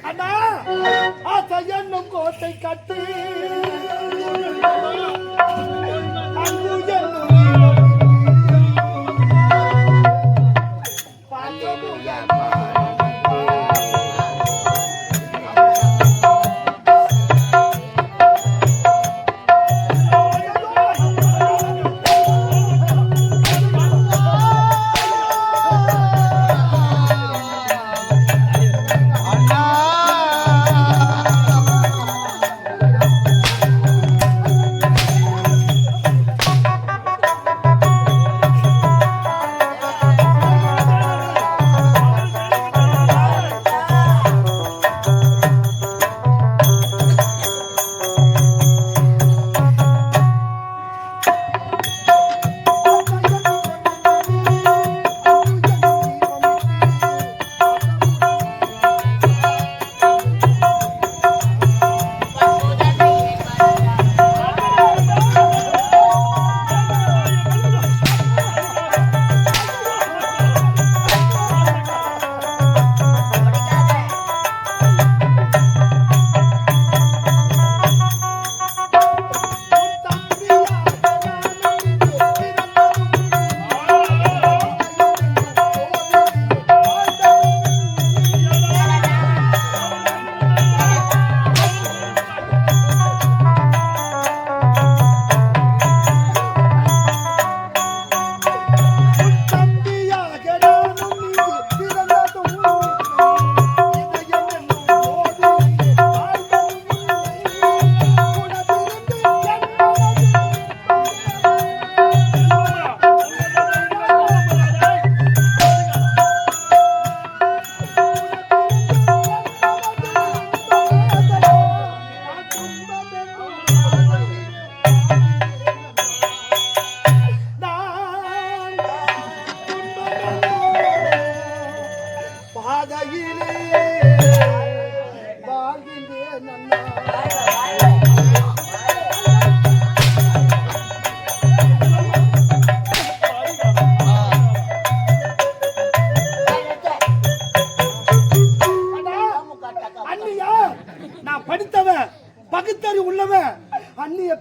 அண்ணா ஆசையன்னும் கோட்டை கட்டு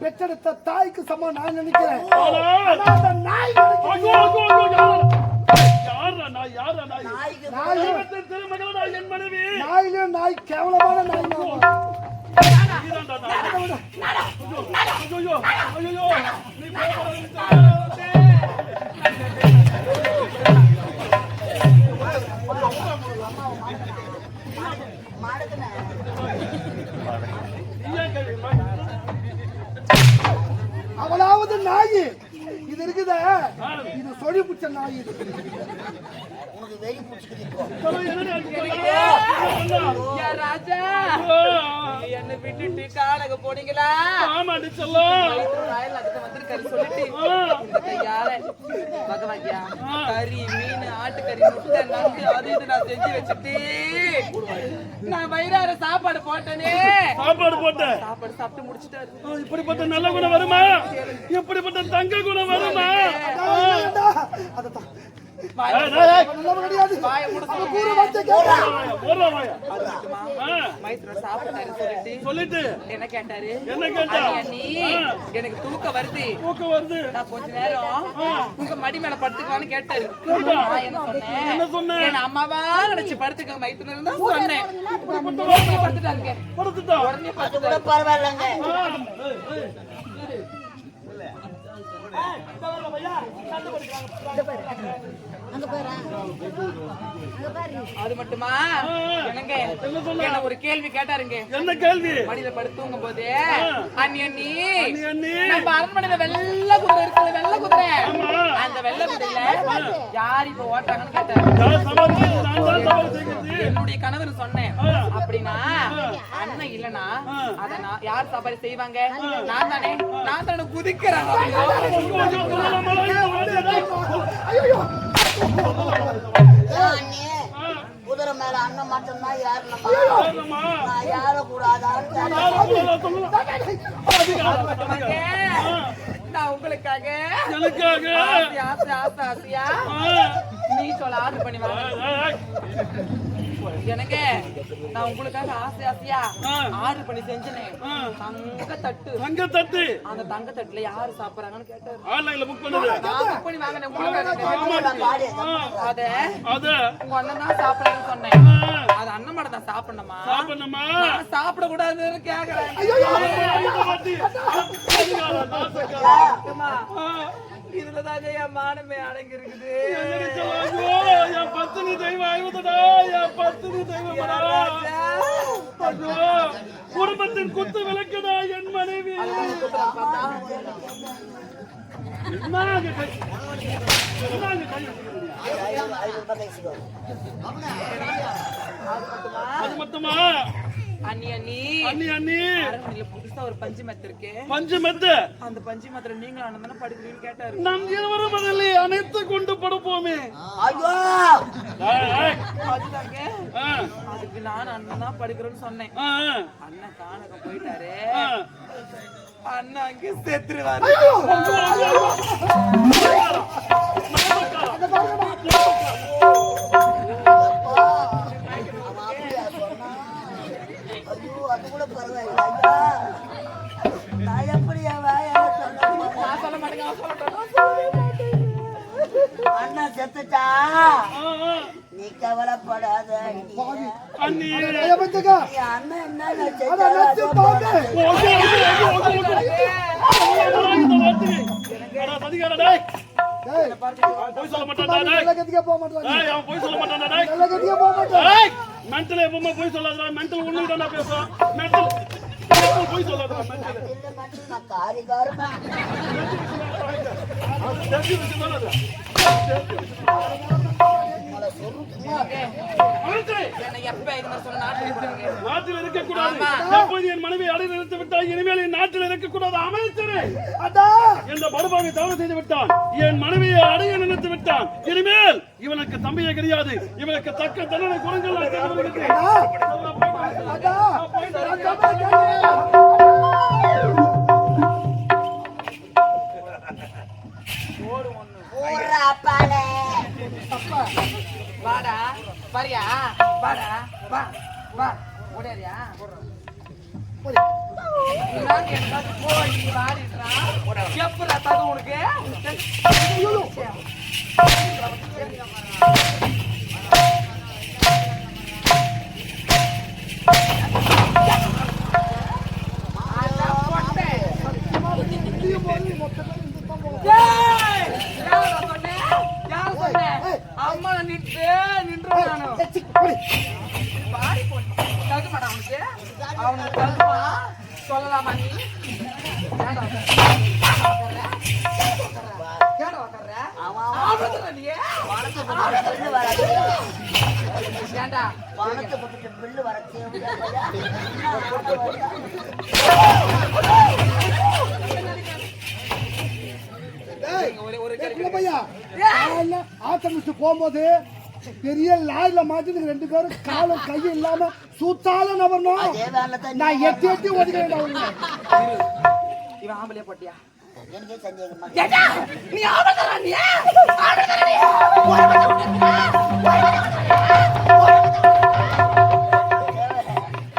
பெற்றெடுத்த தாய்க்கு சம நான் நினைக்கிறேன். நாயிலே நாய் கேவலமான நாய். மாட அவளாவது நாய் இது இருக்குதா, இது சொல்லி பிடிச்ச நாய் இது. உனக்கு வெறி பிடிச்சிக்கிட்டு ராஜா என்ன விட்டுட்டு காலக போனீங்களா? பகவாக்கியா கறி மீன் ஆட்டுக்கறி முட்டை நண்டு அது இது நான் செஞ்சு வச்சுட்டு நான் வயிறார சாப்பாடு போட்டேனே. சாப்பாடு போட்டேன், சாப்பாடு சாப்பிட்டு முடிச்சுட்டாரு. இப்படிப்பட்ட நல்ல குணம் வருமா? இப்படிப்பட்ட தங்க குணம் வருமா? சொல்லிட்டு என்ன கேட்டாரு? எனக்கு தூக்கம் வருது, நான் கொஞ்ச நேரம் உங்க மடி மேல படுத்துக்கலான்னு கேட்டாரு. என்ன சொன்னேன்? அம்மாவா நினைச்சு படுத்துக்க மைத்துல இருந்தா சொன்னேன். படுத்துட்டாங்க, உடனே படுத்துட்டா பரவாயில்லங்க. அது மட்டுமா? என்னங்க என்ன ஒரு கேள்வி கேட்டாருங்க. என்ன கேள்வி? மடியில படுத்துங்கும் போது அண்ணி நம்ம அரண்மனையில வெள்ளை குதிரை இருக்குது, வெள்ளை குதிரை, அந்த வெள்ளை குதிரையில யார் இப்ப ஓட்டாங்கன்னு கேட்டாரு. என்னுடைய கணவர் சொன்னேன். அப்படின்னா அண்ணன் இல்லனா அத யார் சவாரி செய்வாங்க? நான் தானே, நான் தானே குதிக்கிறேன். குதிரை மேல அண்ணன் மட்டும்தான் ஏறணுமா? நான் ஏறக்கூடாதான்னு நான் உங்களுக்காக ஆசையா நீ சொல்ல ஆர்டர் பண்ணி எனக்கு நான் உங்களுக்காக ஆசையா ஆர்டர் பண்ணி செஞ்சேன். தங்க தட்டு, அந்த தங்க தட்டுல யாரு சாப்பிடுறாங்கன்னு கேட்டாரு. ஆன்லைன்ல புக் பண்ணுது, நான் புக் பண்ணி வாங்கினேன். அத உங்க அண்ணன் தான் சாப்பிடுறேன்னு சொன்னேன். அது அண்ணன் மட்டும் தான் சாப்பிடணுமா? சாப்பிட கூடாதுன்னு கேக்குறேன். இதுலதாங்க என் மானமே அடங்கி இருக்குது. என் பத்தினி தெய்வம் ஆய்வதடா, என் பத்தினி தெய்வம். குடும்பத்தின் குத்து விளக்குதா என் மனைவி. அது மட்டுமா? புதுசா ஒரு பஞ்சு மெத்த இருக்கு. பஞ்சு மெத்த, அந்த பஞ்சு மெத்த நீங்களும் அண்ணன் படுக்கிறீங்கன்னு கேட்டாரு. நம் இருவரும் அதில் அனைத்து கொண்டு படுப்போமே. அதுக்கு நான் அண்ணன் தான் படுக்கிறேன்னு சொன்னேன். அண்ணன் காணக்க போயிட்டாரு. அண்ணன் அங்கே செத்துருவாரு. அது கூட பரவாயில்ல. நான் எப்படியா சொல்ல மாட்டேங்க. அண்ணா செத்துட்டா, நீ கவலைப்படாத. அண்ணன் என்ன நாட்டில் இருக்கக்கூடாது. எப்போது என் மனைவி அடை நிறுத்தி விட்டால் இனிமேல் என் நாட்டில் இருக்கக்கூடாது. அமைச்சரே, இந்த படுபாவை தவறு செய்து விட்டான். என் மனைவியை அடைய நிறுத்தி விட்டான். இனிமேல் இவனுக்கு தம்பியே கிடையாது. இவனுக்கு தக்க தண்டனை குரங்கள் வாடா பாரியா, வாடா வா வா ஓடியா எப்படா தகு உனக்கு? அம்மா நின்று நானு பாடி போட்டு அவனுக்கு அவனுக்கு தருமா சொல்லலாமா நீ ஏண்டா பணத்தை போட்டு பில்லு வர ஆட்டமிச்சு போகும்போது பெரிய லாரில மாட்டிட்டு 2 பேரும் காலம் கையும் இல்லாம சூத்தால நபரணும். நான் எட்டி எட்டி ஓடிக்கிறேன். இவன் ஆம்பளையா போட்டியா? எனக்கே சந்தேகமா நீ ஆம்பளை நீ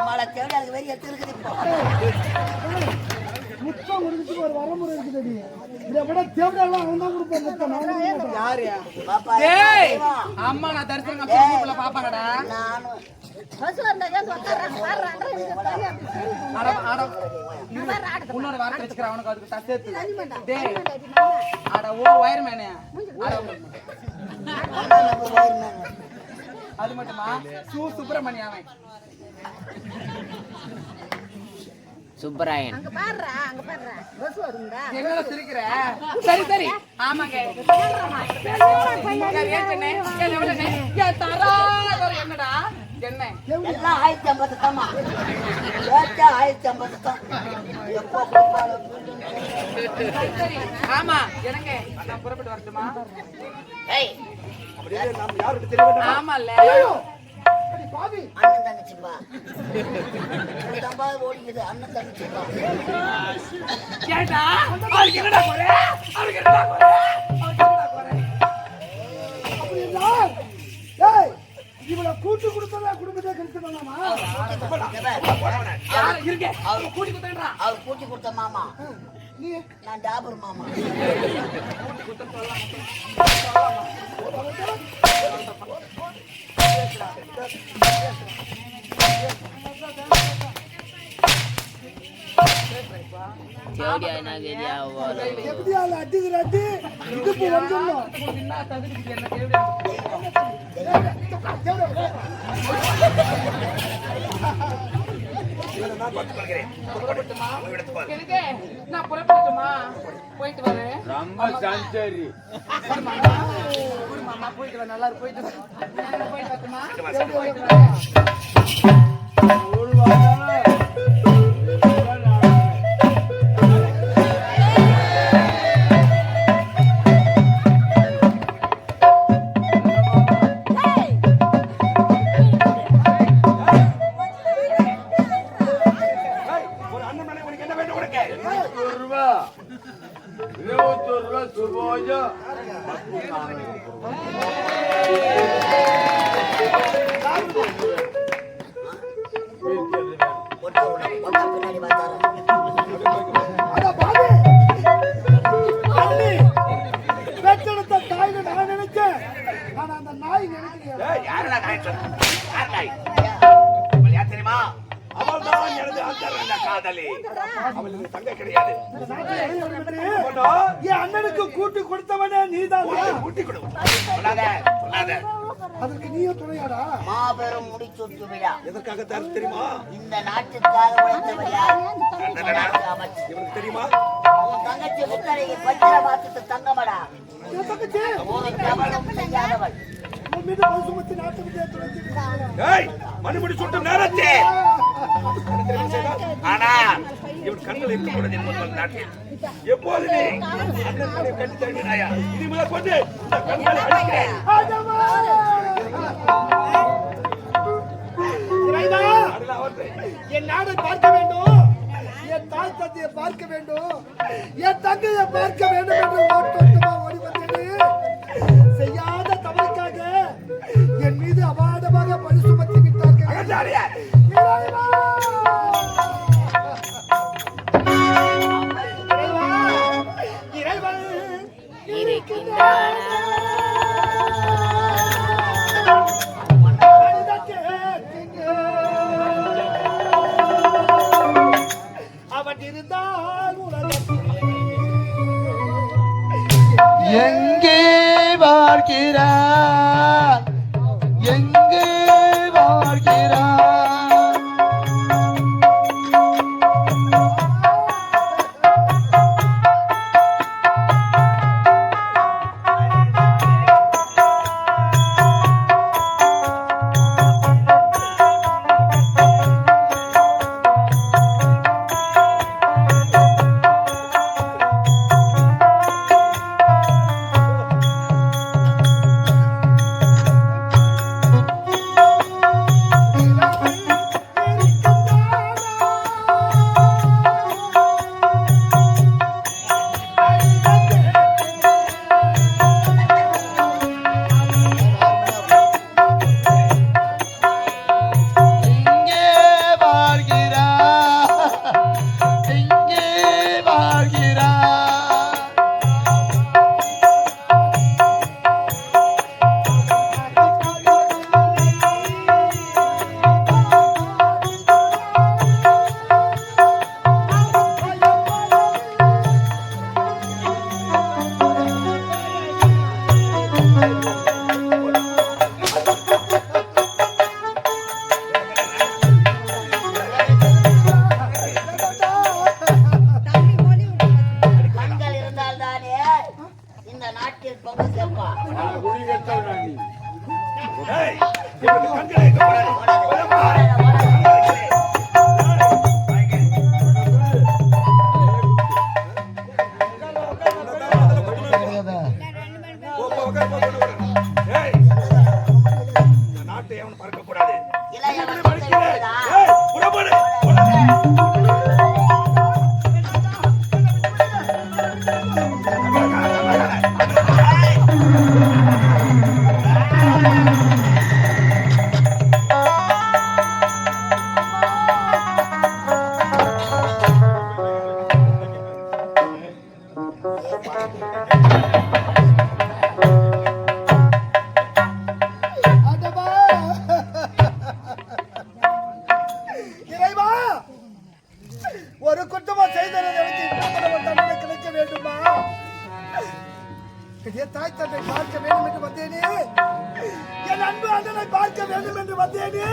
மழை தேவை அதுக்கு வெளியே எடுத்து இருக்குது. முத்தம் கொடுத்து ஒரு வரமுறை இருக்குது. இதை விட தேவையெல்லாம் அவன் தான் கொடுப்பேன். யாரு அம்மா நான் தரிசனம் பாப்பாங்கடா. உன்னோட வார்த்தை வச்சுக்கிற அவனுக்கு அதுக்கு சேர்த்து அட ஓ வயர்மேனே அது மட்டுமா சுப்பிரமணிய அவன் சுப்பராயன் என்ன சிரிக்கிற? சரி சரி ஆமாங்க என்னடா என்ன எல்லாம் 1050 தாமா 1050 தான். ஆமா எனக்கு நான் புறப்பட்டு வரட்டுமா? ஆமால்ல அண்ணன் தங்கச்சிப்பா தம்பா ஓடிக்குது. அண்ணன் தங்கச்சிப்பா கேட்டா அவருக்கு என்னடா குறை? அவருக்கு என்னடா குறை? இவளை கூட்டு கொடுத்தா குடும்பத்தை கழிச்சு பண்ணலாமா? இருக்க அவர் கூட்டி கொடுத்தா அவர் கூட்டி கொடுத்த மாமா நீ நான் டாபர் மாமா. எப்படியா அடிக்கிற அடி இடுப்பு வந்துடணும். நான் புறப்பட்டுமா? போயிட்டு வரேன். மாமா போயிட்டு வர நல்லா போயிட்டு வர போயிட்டு வரட்டுமா? அண்ணனுக்கு கூட்டு கொடுத்தவனே நீதான். அதற்கு நீயும் துணையாடா? மாபெரும் முடிச்சூட்டு விழா எதற்காக தெரியுமா? இந்த நாட்டுக்காக உழைத்தவர் யார்? இவனுக்கு தெரியுமா? உன் தங்கச்சி முத்தரையை பத்திர மாசத்து தங்கமடா. என் தங்கச்சி ஒரு கவனம் செய்யாதவள். உன் மீது பசுமத்தி நாட்டு விஜய துணைச்சி மணிமுடி சுட்டும் நேரத்தே ஆனா இவன் கண்கள் இருக்கக்கூடாது என்பது நாட்டில் எப்போது நீ அண்ணன் கட்டி தருகிறாயா? இது முதல் கொண்டு கண்களை அடிக்கிறேன். என் நாடை பார்க்க வேண்டும், என் தாய் தந்தையை பார்க்க வேண்டும், என் தங்கையை பார்க்க வேண்டும் என்று ஓட்டோட்டமா ஓடி வந்தது. செய்யாத தவறுக்காக என் மீது அபாண்டமாக பழி சுமத்தி விட்டார்கள். அவன் இருந்தால் எங்கே பார்க்கிறார், எங்கே பார்க்கிறார், ஆண்டவா, இறைவா, ஒரு குற்றமா செய்ததை எனக்கு இன்னும் தண்டனை கிடைக்க வேண்டுமா? என் தாய் தந்தை பார்க்க வேண்டும் என்று வந்தேனே, என் அன்பு அண்ணனை பார்க்க வேண்டும் என்று வந்தேனே,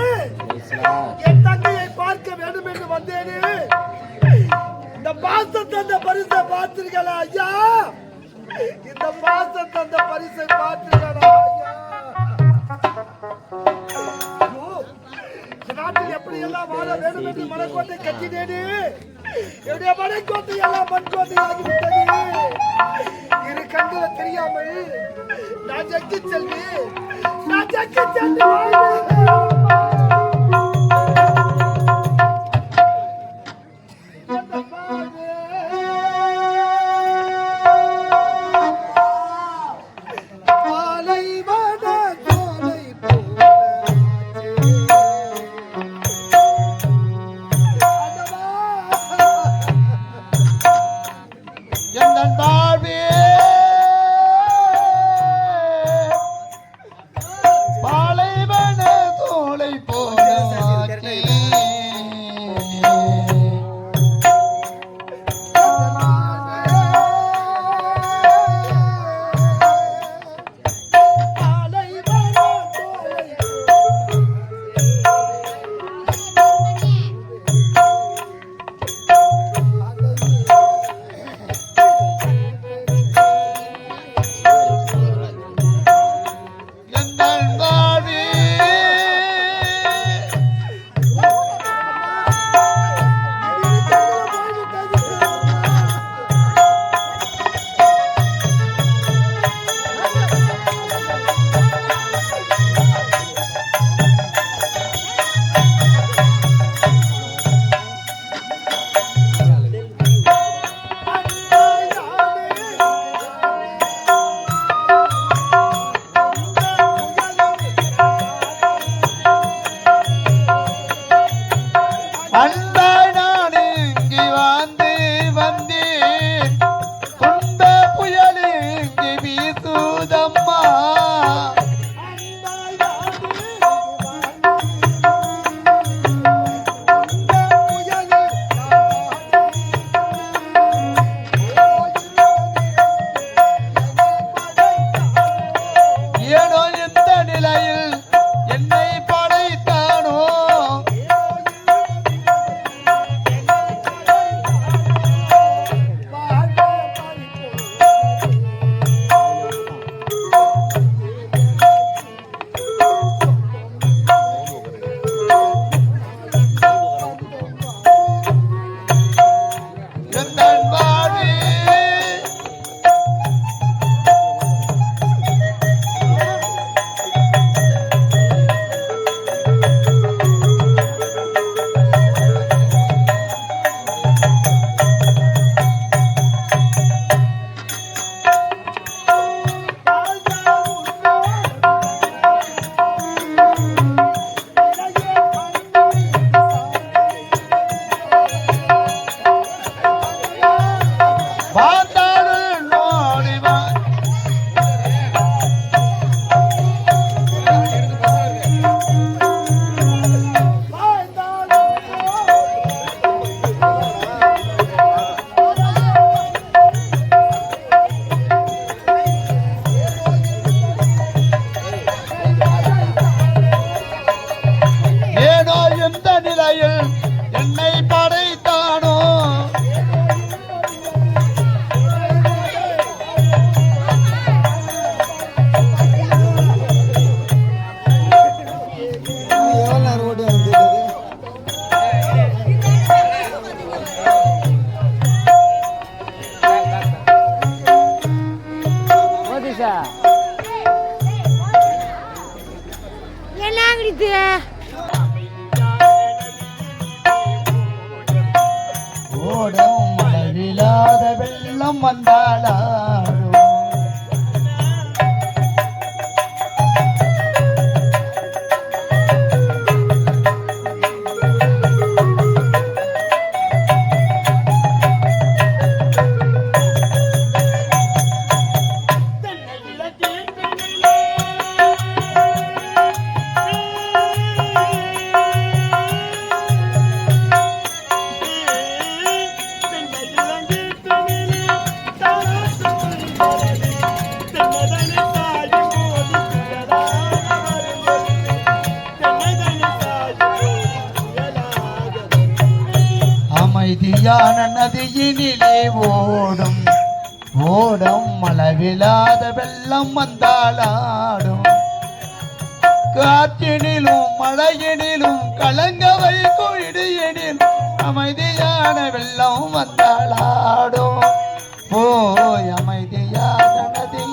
என் தங்கையை பார்க்க வேண்டும் என்று வந்தேனே. இந்த பாசத்தை அந்த பரிசை பார்த்தீர்களா ஐயா? இந்த பாசத்தை அந்த பரிசை பார்த்தீர்களா ஐயா? நாட்டில் எப்படி எல்லாம் வாழ வேண்டும் என்று மனக்கோட்டை கட்டினேனே, என்னுடைய மனக்கோட்டை எல்லாம் மண்கோட்டை ஆகிவிட்டது. இரு கண்களை தெரியாமல் நான் ஜக்கி செல்வி, நான் ஜக்கி செல்வி ஓடும் அளவில்லாத வெள்ளம் வந்தாளாடும் அமைதியான நதியினிலே ஓடும் ஓடும் அளவில்லாத வெள்ளம் வந்தாளாடும் காற்றினிலும் மழையினிலும் கலங்க வைக்கும் இடியினில் அமைதியான வெள்ளம் வந்தாளாடும் போய் அமைதியான நதி